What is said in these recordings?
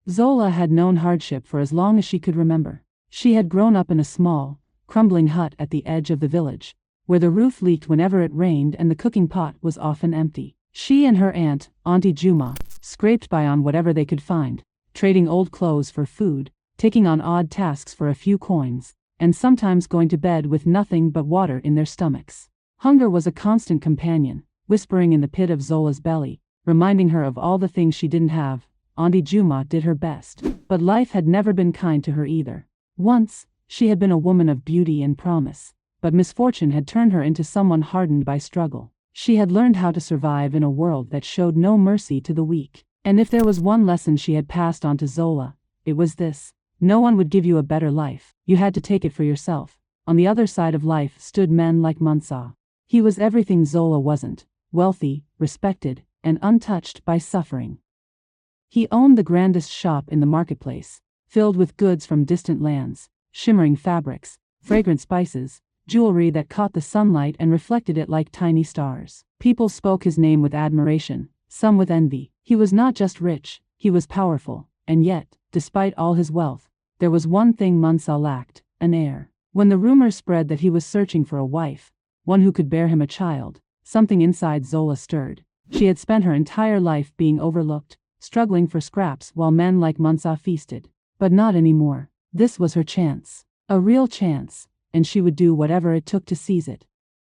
Zola had known hardship for as long as she could remember. She had grown up in a small, crumbling hut at the edge of the village, where the roof leaked whenever it rained and the cooking pot was often empty. She and her aunt, Auntie Juma, scraped by on whatever they could find, trading old clothes for food, taking on odd tasks for a few coins, and sometimes going to bed with nothing but water in their stomachs. Hunger was a constant companion, whispering in the pit of Zola's belly, reminding her of all the things she didn't have. Auntie Juma did her best, but life had never been kind to her either. Once, she had been a woman of beauty and promise, but misfortune had turned her into someone hardened by struggle. She had learned how to survive in a world that showed no mercy to the weak. And if there was one lesson she had passed on to Zola, it was this: no one would give you a better life, you had to take it for yourself. On the other side of life stood men like Mansa. He was everything Zola wasn't: wealthy, respected, and untouched by suffering. He owned the grandest shop in the marketplace, filled with goods from distant lands, shimmering fabrics, fragrant spices, jewelry that caught the sunlight and reflected it like tiny stars. People spoke his name with admiration, some with envy. He was not just rich, he was powerful, and yet, despite all his wealth, there was one thing Mansa lacked: an heir. When the rumor spread that he was searching for a wife, one who could bear him a child, something inside Zola stirred. She had spent her entire life being overlooked, struggling for scraps while men like Mansa feasted. But not anymore. This was her chance. A real chance, and she would do whatever it took to seize it.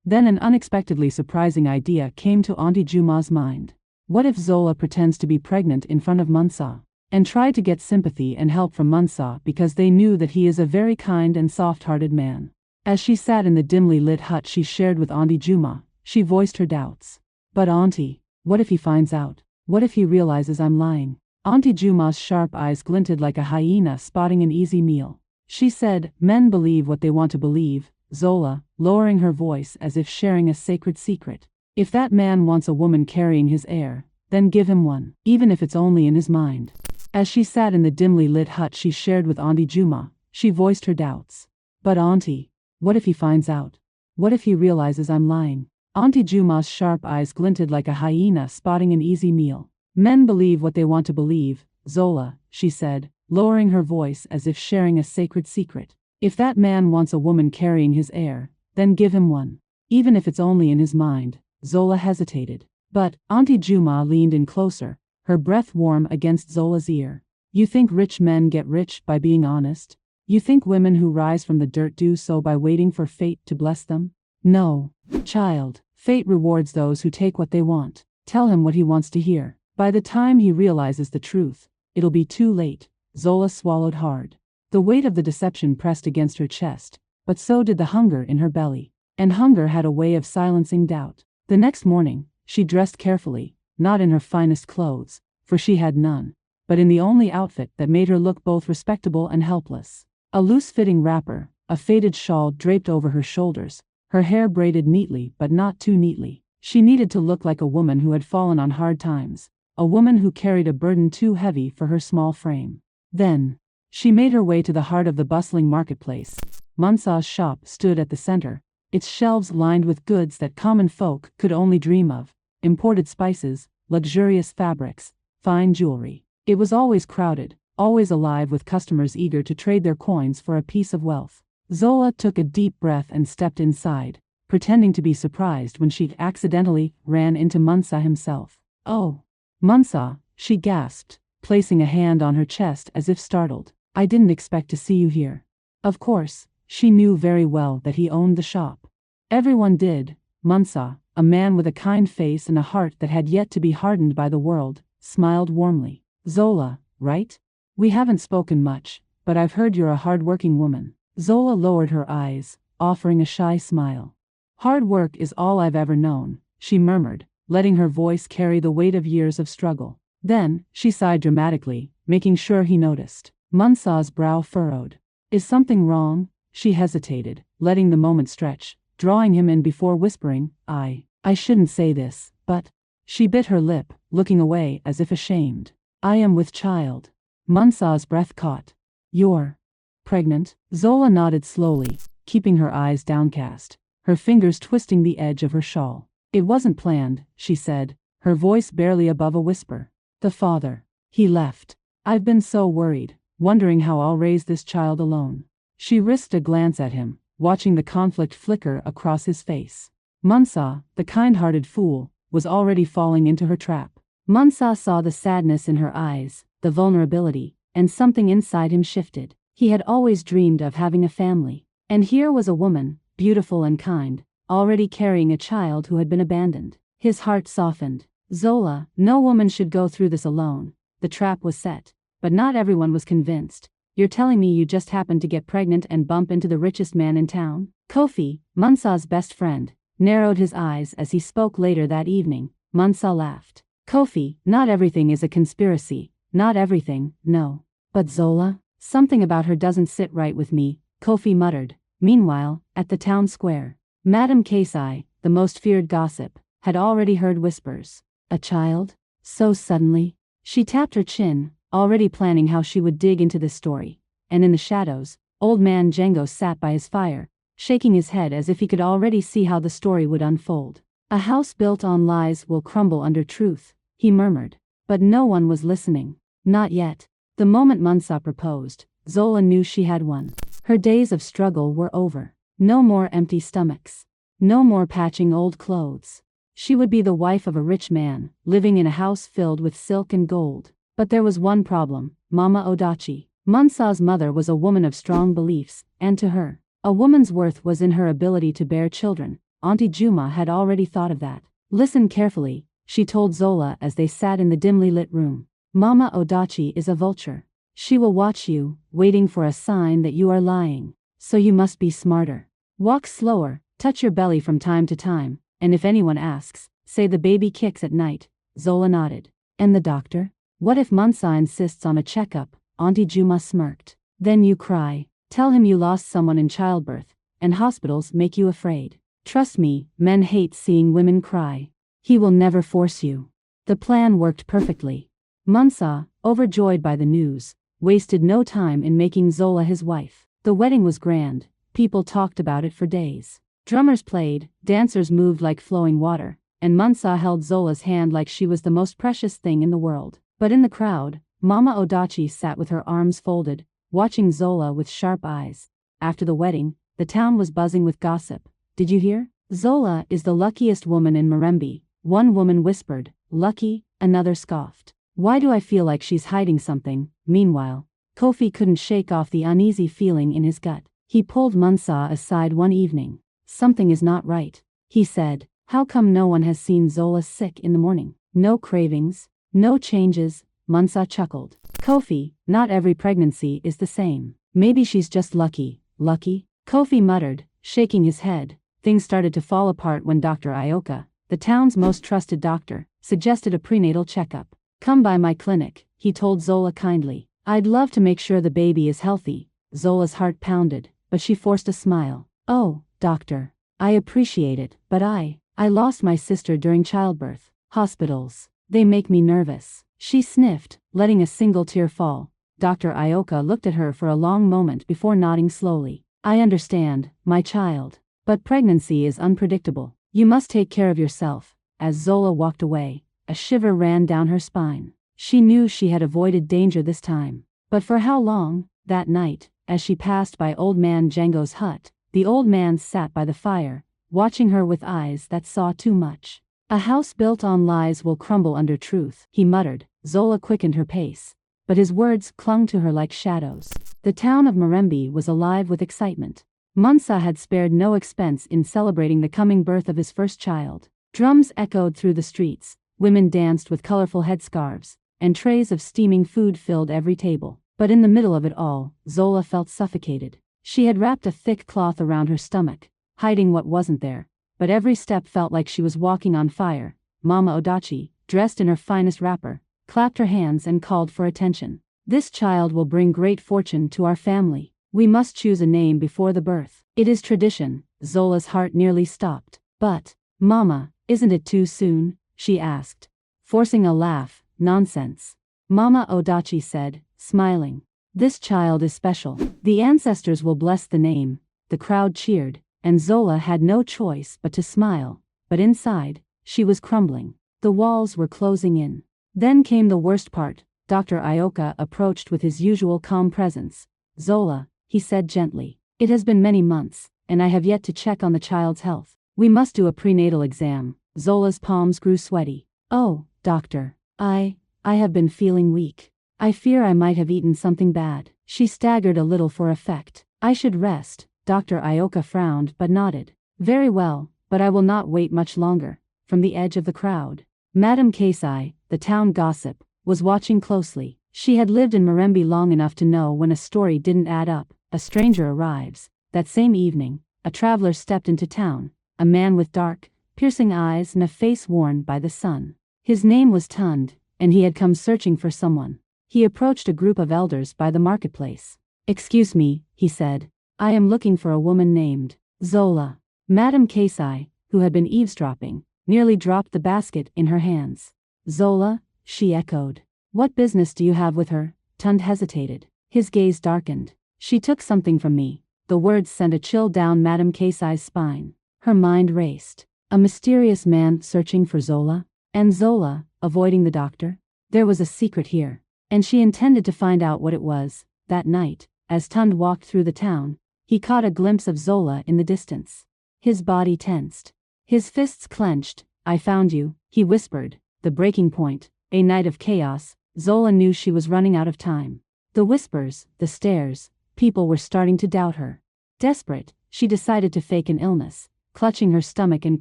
Then an unexpectedly surprising idea came to Auntie Juma's mind. What if Zola pretends to be pregnant in front of Mansa, and try to get sympathy and help from Mansa because they knew that he is a very kind and soft-hearted man? As she sat in the dimly lit hut she shared with Auntie Juma, she voiced her doubts. But Auntie, what if he finds out? What if he realizes I'm lying? Auntie Juma's sharp eyes glinted like a hyena spotting an easy meal. She said, men believe what they want to believe, Zola, lowering her voice as if sharing a sacred secret. If that man wants a woman carrying his heir, then give him one, even if it's only in his mind. As she sat in the dimly lit hut she shared with Auntie Juma, she voiced her doubts. But Auntie, what if he finds out? What if he realizes I'm lying? Auntie Juma's sharp eyes glinted like a hyena spotting an easy meal. Men believe what they want to believe, Zola, she said, lowering her voice as if sharing a sacred secret. If that man wants a woman carrying his heir, then give him one, even if it's only in his mind. Zola hesitated. But Auntie Juma leaned in closer, her breath warm against Zola's ear. You think rich men get rich by being honest? You think women who rise from the dirt do so by waiting for fate to bless them? No, child. Fate rewards those who take what they want. Tell him what he wants to hear. By the time he realizes the truth, it'll be too late. Zola swallowed hard. The weight of the deception pressed against her chest, but so did the hunger in her belly. And hunger had a way of silencing doubt. The next morning, she dressed carefully, not in her finest clothes, for she had none, but in the only outfit that made her look both respectable and helpless. A loose-fitting wrapper, a faded shawl draped over her shoulders, her hair braided neatly but not too neatly. She needed to look like a woman who had fallen on hard times, a woman who carried a burden too heavy for her small frame. Then, she made her way to the heart of the bustling marketplace. Mansa's shop stood at the center, its shelves lined with goods that common folk could only dream of: imported spices, luxurious fabrics, fine jewelry. It was always crowded, always alive with customers eager to trade their coins for a piece of wealth. Zola took a deep breath and stepped inside, pretending to be surprised when she accidentally ran into Mansa himself. Oh, Mansa, she gasped, placing a hand on her chest as if startled. I didn't expect to see you here. Of course, she knew very well that he owned the shop. Everyone did. Mansa, a man with a kind face and a heart that had yet to be hardened by the world, smiled warmly. Zola, right? We haven't spoken much, but I've heard you're a hard-working woman. Zola lowered her eyes, offering a shy smile. Hard work is all I've ever known, she murmured, letting her voice carry the weight of years of struggle. Then, she sighed dramatically, making sure he noticed. Mansa's brow furrowed. Is something wrong? She hesitated, letting the moment stretch, drawing him in before whispering, I shouldn't say this, but... She bit her lip, looking away as if ashamed. I am with child. Mansa's breath caught. You're pregnant? Zola nodded slowly, keeping her eyes downcast, her fingers twisting the edge of her shawl. It wasn't planned, she said, her voice barely above a whisper. The father. He left. I've been so worried, wondering how I'll raise this child alone. She risked a glance at him, watching the conflict flicker across his face. Munsa, the kind-hearted fool, was already falling into her trap. Munsa saw the sadness in her eyes, the vulnerability, and something inside him shifted. He had always dreamed of having a family. And here was a woman, beautiful and kind, already carrying a child who had been abandoned. His heart softened. Zola, no woman should go through this alone. The trap was set. But not everyone was convinced. You're telling me you just happened to get pregnant and bump into the richest man in town? Kofi, Munsa's best friend, narrowed his eyes as he spoke later that evening. Munsa laughed. Kofi, not everything is a conspiracy. Not everything, no. But Zola? Something about her doesn't sit right with me, Kofi muttered. Meanwhile, at the town square, Madame Kasai, the most feared gossip, had already heard whispers. A child? So suddenly? She tapped her chin, already planning how she would dig into this story. And in the shadows, old man Django sat by his fire, shaking his head as if he could already see how the story would unfold. A house built on lies will crumble under truth, he murmured. But no one was listening. Not yet. The moment Munsa proposed, Zola knew she had won. Her days of struggle were over. No more empty stomachs. No more patching old clothes. She would be the wife of a rich man, living in a house filled with silk and gold. But there was one problem, Mama Odachi. Munsa's mother was a woman of strong beliefs, and to her, a woman's worth was in her ability to bear children. Auntie Juma had already thought of that. Listen carefully, she told Zola as they sat in the dimly lit room. Mama Odachi is a vulture. She will watch you, waiting for a sign that you are lying. So you must be smarter. Walk slower, touch your belly from time to time, and if anyone asks, say the baby kicks at night. Zola nodded. And the doctor? What if Munsa insists on a checkup? Auntie Juma smirked. Then you cry. Tell him you lost someone in childbirth, and hospitals make you afraid. Trust me, men hate seeing women cry. He will never force you. The plan worked perfectly. Munsa, overjoyed by the news, wasted no time in making Zola his wife. The wedding was grand. People talked about it for days. Drummers played, dancers moved like flowing water, and Munsa held Zola's hand like she was the most precious thing in the world. But in the crowd, Mama Odachi sat with her arms folded, watching Zola with sharp eyes. After the wedding, the town was buzzing with gossip. Did you hear? Zola is the luckiest woman in Marembe, one woman whispered. Lucky, another scoffed. Why do I feel like she's hiding something? Meanwhile, Kofi couldn't shake off the uneasy feeling in his gut. He pulled Munsa aside one evening. Something is not right, he said. How come no one has seen Zola sick in the morning? No cravings, no changes, Munsa chuckled. Kofi, not every pregnancy is the same. Maybe she's just lucky. Lucky? Kofi muttered, shaking his head. Things started to fall apart when Dr. Ioka, the town's most trusted doctor, suggested a prenatal checkup. Come by my clinic, he told Zola kindly. I'd love to make sure the baby is healthy. Zola's heart pounded, but she forced a smile. Oh, doctor. I appreciate it, but I lost my sister during childbirth. Hospitals. They make me nervous. She sniffed, letting a single tear fall. Dr. Ioka looked at her for a long moment before nodding slowly. I understand, my child. But pregnancy is unpredictable. You must take care of yourself. As Zola walked away, a shiver ran down her spine. She knew she had avoided danger this time. But for how long? That night, as she passed by old man Django's hut, the old man sat by the fire, watching her with eyes that saw too much. A house built on lies will crumble under truth, he muttered. Zola quickened her pace, but his words clung to her like shadows. The town of Marembe was alive with excitement. Munsa had spared no expense in celebrating the coming birth of his first child. Drums echoed through the streets, women danced with colorful headscarves, and trays of steaming food filled every table. But in the middle of it all, Zola felt suffocated. She had wrapped a thick cloth around her stomach, hiding what wasn't there, but every step felt like she was walking on fire. Mama Odachi, dressed in her finest wrapper, clapped her hands and called for attention. This child will bring great fortune to our family. We must choose a name before the birth. It is tradition. Zola's heart nearly stopped. But, Mama, isn't it too soon? She asked, forcing a laugh. Nonsense. Mama Odachi said, smiling. This child is special. The ancestors will bless the name. The crowd cheered, and Zola had no choice but to smile. But inside, she was crumbling. The walls were closing in. Then came the worst part. Dr. Ioka approached with his usual calm presence. "Zola," he said gently, "it has been many months, and I have yet to check on the child's health. We must do a prenatal exam." Zola's palms grew sweaty. "Oh, doctor, I have been feeling weak. I fear I might have eaten something bad." She staggered a little for effect. "I should rest." Dr. Ioka frowned but nodded. "Very well, but I will not wait much longer." From the edge of the crowd, Madame Casey, the town gossip, was watching closely. She had lived in Marembe long enough to know when a story didn't add up. A stranger arrives. That same evening, a traveler stepped into town, a man with dark, piercing eyes and a face worn by the sun. His name was Tund, and he had come searching for someone. He approached a group of elders by the marketplace. "Excuse me," he said. "I am looking for a woman named Zola." Madame Casey, who had been eavesdropping, nearly dropped the basket in her hands. "Zola?" she echoed. "What business do you have with her?" Tund hesitated. His gaze darkened. "She took something from me." The words sent a chill down Madame Casey's spine. Her mind raced. A mysterious man searching for Zola? And Zola, avoiding the doctor? There was a secret here, and she intended to find out what it was. That night, as Tund walked through the town, he caught a glimpse of Zola in the distance. His body tensed. His fists clenched. "I found you," he whispered. The breaking point, a night of chaos. Zola knew she was running out of time. The whispers, the stares, people were starting to doubt her. Desperate, she decided to fake an illness, clutching her stomach and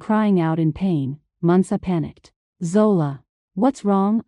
crying out in pain. Mansa panicked. "Zola, what's wrong?"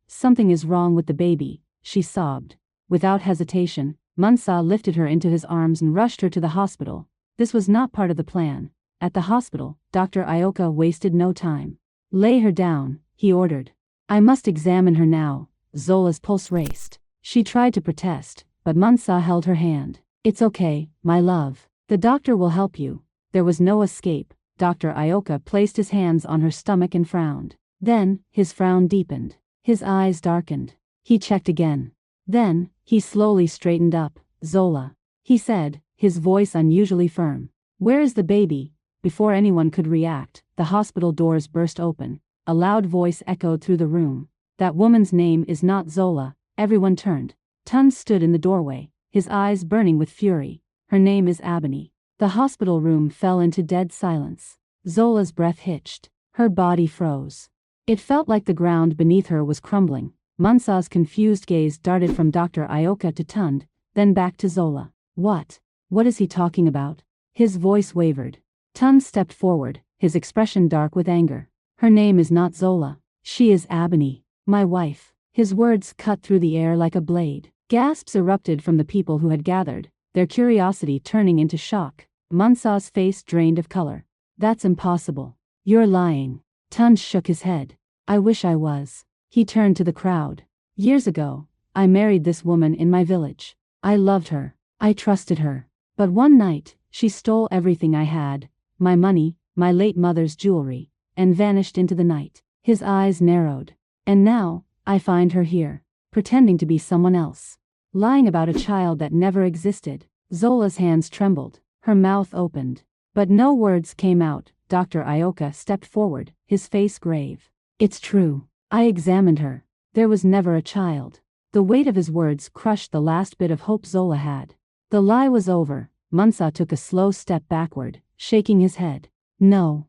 Something is wrong with the baby," she sobbed. Without hesitation, Mansa lifted her into his arms and rushed her to the hospital. This was not part of the plan. At the hospital, Dr. Ioka wasted no time. "Lay her down," he ordered. "I must examine her now." Zola's pulse raced. She tried to protest, but Mansa held her hand. "It's okay, my love. The doctor will help you." There was no escape. Dr. Ioka placed his hands on her stomach and frowned. Then, his frown deepened. His eyes darkened. He checked again. Then, he slowly straightened up. "Zola," he said, his voice unusually firm. "Where is the baby?" Before anyone could react, the hospital doors burst open. A loud voice echoed through the room. "That woman's name is not Zola." Everyone turned. Tund stood in the doorway, his eyes burning with fury. "Her name is Abony." The hospital room fell into dead silence. Zola's breath hitched. Her body froze. It felt like the ground beneath her was crumbling. Mansa's confused gaze darted from Dr. Ioka to Tund, then back to Zola. What is he talking about?" His voice wavered. Tund stepped forward, his expression dark with anger. "Her name is not Zola. She is Abony, my wife." His words cut through the air like a blade. Gasps erupted from the people who had gathered, their curiosity turning into shock. Mansa's face drained of color. "That's impossible. You're lying." Tund shook his head. "I wish I was." He turned to the crowd. "Years ago, I married this woman in my village. I loved her. I trusted her. But one night, she stole everything I had, my money, my late mother's jewelry, and vanished into the night." His eyes narrowed. "And now, I find her here, pretending to be someone else. Lying about a child that never existed." Zola's hands trembled. Her mouth opened. But no words came out. Dr. Ioka stepped forward, his face grave. "It's true. I examined her. There was never a child." The weight of his words crushed the last bit of hope Zola had. The lie was over. Mansa took a slow step backward, shaking his head. No,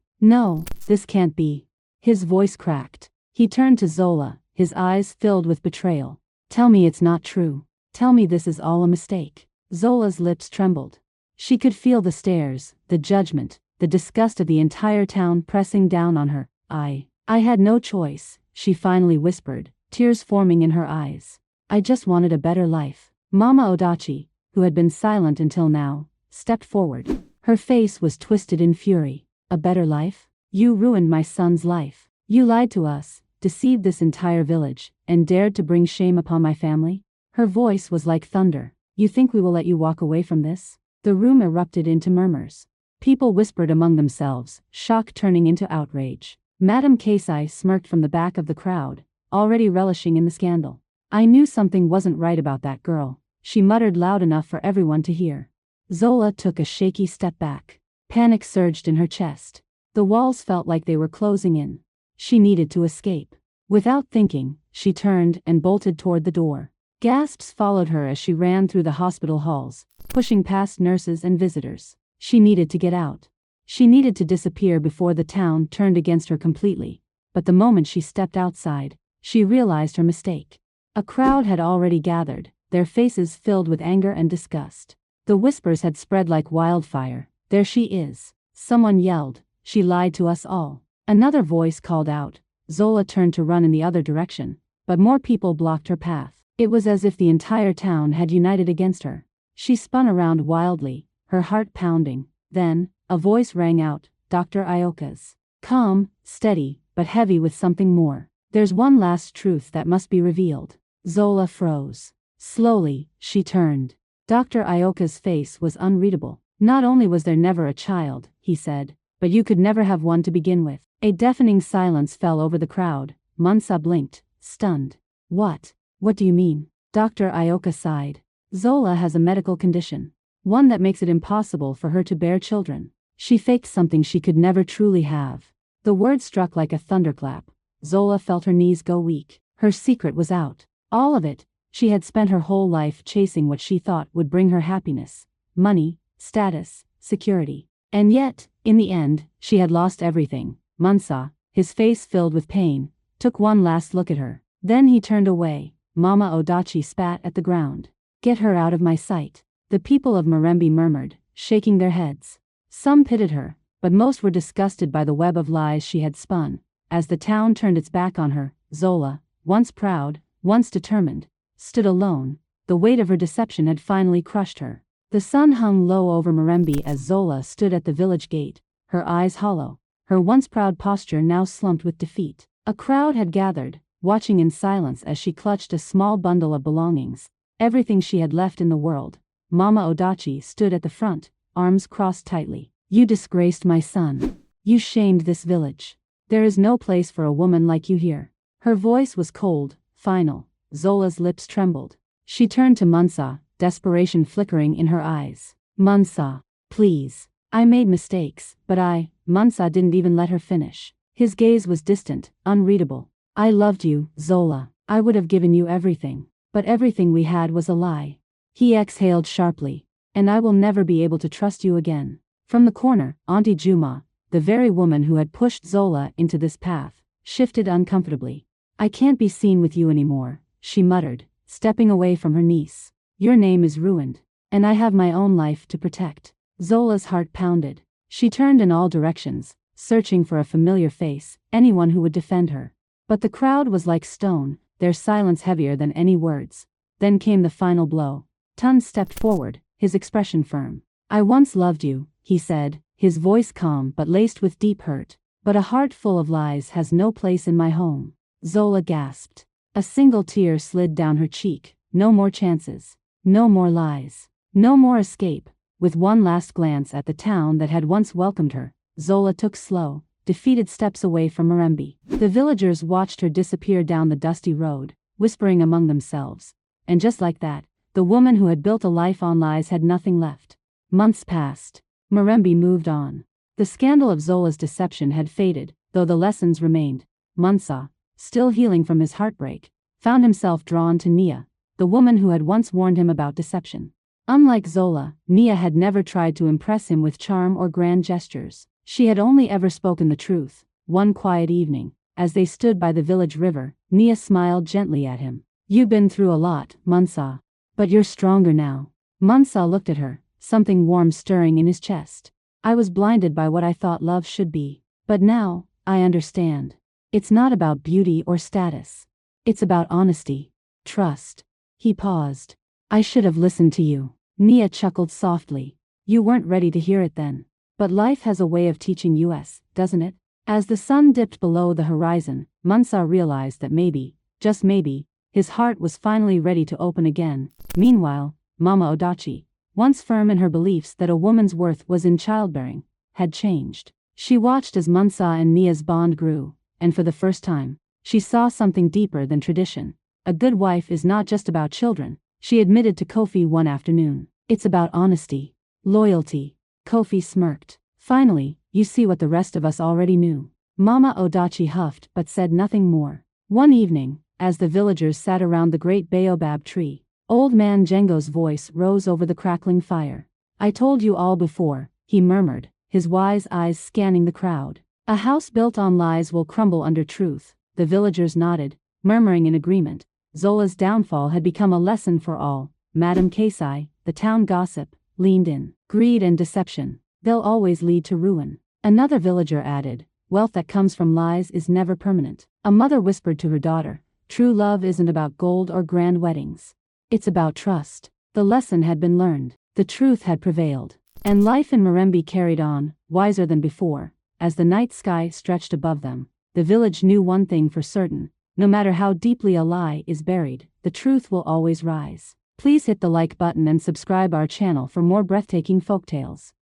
this can't be." His voice cracked. He turned to Zola, his eyes filled with betrayal. "Tell me it's not true. Tell me this is all a mistake." Zola's lips trembled. She could feel the stares, the judgment, the disgust of the entire town pressing down on her. I had no choice," she finally whispered, tears forming in her eyes. "I just wanted a better life." Mama Odachi, who had been silent until now, stepped forward. Her face was twisted in fury. "A better life? You ruined my son's life. You lied to us, deceived this entire village, and dared to bring shame upon my family?" Her voice was like thunder. "You think we will let you walk away from this?" The room erupted into murmurs. People whispered among themselves, shock turning into outrage. Madame Casey smirked from the back of the crowd, already relishing in the scandal. "I knew something wasn't right about that girl," she muttered loud enough for everyone to hear. Zola took a shaky step back. Panic surged in her chest. The walls felt like they were closing in. She needed to escape. Without thinking, she turned and bolted toward the door. Gasps followed her as she ran through the hospital halls, pushing past nurses and visitors. She needed to get out. She needed to disappear before the town turned against her completely. But the moment she stepped outside, she realized her mistake. A crowd had already gathered, their faces filled with anger and disgust. The whispers had spread like wildfire. "There she is." Someone yelled, "She lied to us all." Another voice called out. Zola turned to run in the other direction, but more people blocked her path. It was as if the entire town had united against her. She spun around wildly, her heart pounding. Then, a voice rang out, Dr. Ioka's. Calm, steady, but heavy with something more. "There's one last truth that must be revealed." Zola froze. Slowly, she turned. Dr. Ioka's face was unreadable. "Not only was there never a child," he said, "but you could never have one to begin with." A deafening silence fell over the crowd. Mansa blinked, stunned. What do you mean?" Dr. Ioka sighed. "Zola has a medical condition. One that makes it impossible for her to bear children. She faked something she could never truly have." The word struck like a thunderclap. Zola felt her knees go weak. Her secret was out. All of it. She had spent her whole life chasing what she thought would bring her happiness. Money, status, security. And yet, in the end, she had lost everything. Mansa, his face filled with pain, took one last look at her. Then he turned away. Mama Odachi spat at the ground. "Get her out of my sight." The people of Marembe murmured, shaking their heads. Some pitied her, but most were disgusted by the web of lies she had spun. As the town turned its back on her, Zola, once proud, once determined, stood alone. The weight of her deception had finally crushed her. The sun hung low over Marembe as Zola stood at the village gate, her eyes hollow, her once proud posture now slumped with defeat. A crowd had gathered, watching in silence as she clutched a small bundle of belongings, everything she had left in the world. Mama Odachi stood at the front, arms crossed tightly. "You disgraced my son. You shamed this village. There is no place for a woman like you here." Her voice was cold, final. Zola's lips trembled. She turned to Mansa, desperation flickering in her eyes. "Mansa, please. I made mistakes, but Mansa didn't even let her finish. His gaze was distant, unreadable. "I loved you, Zola. I would have given you everything. But everything we had was a lie." He exhaled sharply. "And I will never be able to trust you again." From the corner, Auntie Juma, the very woman who had pushed Zola into this path, shifted uncomfortably. "I can't be seen with you anymore," she muttered, stepping away from her niece. "Your name is ruined. And I have my own life to protect." Zola's heart pounded. She turned in all directions, searching for a familiar face, anyone who would defend her. But the crowd was like stone, their silence heavier than any words. Then came the final blow. Tun stepped forward, his expression firm. "I once loved you," he said, his voice calm but laced with deep hurt. "But a heart full of lies has no place in my home." Zola gasped. A single tear slid down her cheek. No more chances. No more lies. No more escape. With one last glance at the town that had once welcomed her, Zola took slow, defeated steps away from Marembe. The villagers watched her disappear down the dusty road, whispering among themselves. And just like that, the woman who had built a life on lies had nothing left. Months passed. Marembe moved on. The scandal of Zola's deception had faded, though the lessons remained. Mansa, still healing from his heartbreak, found himself drawn to Nia, the woman who had once warned him about deception. Unlike Zola, Nia had never tried to impress him with charm or grand gestures. She had only ever spoken the truth. One quiet evening, as they stood by the village river, Nia smiled gently at him. "You've been through a lot, Mansa. But you're stronger now." Mansa looked at her, something warm stirring in his chest. "I was blinded by what I thought love should be. But now, I understand. It's not about beauty or status. It's about honesty. Trust." He paused. "I should have listened to you." Nia chuckled softly. "You weren't ready to hear it then. But life has a way of teaching us, doesn't it?" As the sun dipped below the horizon, Mansa realized that maybe, just maybe, his heart was finally ready to open again. Meanwhile, Mama Odachi, once firm in her beliefs that a woman's worth was in childbearing, had changed. She watched as Mansa and Nia's bond grew, and for the first time, she saw something deeper than tradition. A good wife is not just about children, she admitted to Kofi one afternoon. It's about honesty, loyalty. Kofi smirked. "Finally, you see what the rest of us already knew." Mama Odachi huffed but said nothing more. One evening, as the villagers sat around the great baobab tree. Old Man Django's voice rose over the crackling fire. "I told you all before," he murmured, his wise eyes scanning the crowd. "A house built on lies will crumble under truth." The villagers nodded, murmuring in agreement. Zola's downfall had become a lesson for all. Madame Kasai, the town gossip, leaned in. "Greed and deception. They'll always lead to ruin." Another villager added, "Wealth that comes from lies is never permanent." A mother whispered to her daughter, "True love isn't about gold or grand weddings. It's about trust." The lesson had been learned. The truth had prevailed. And life in Mirembe carried on, wiser than before. As the night sky stretched above them, the village knew one thing for certain: no matter how deeply a lie is buried, the truth will always rise. Please hit the like button and subscribe our channel for more breathtaking folktales.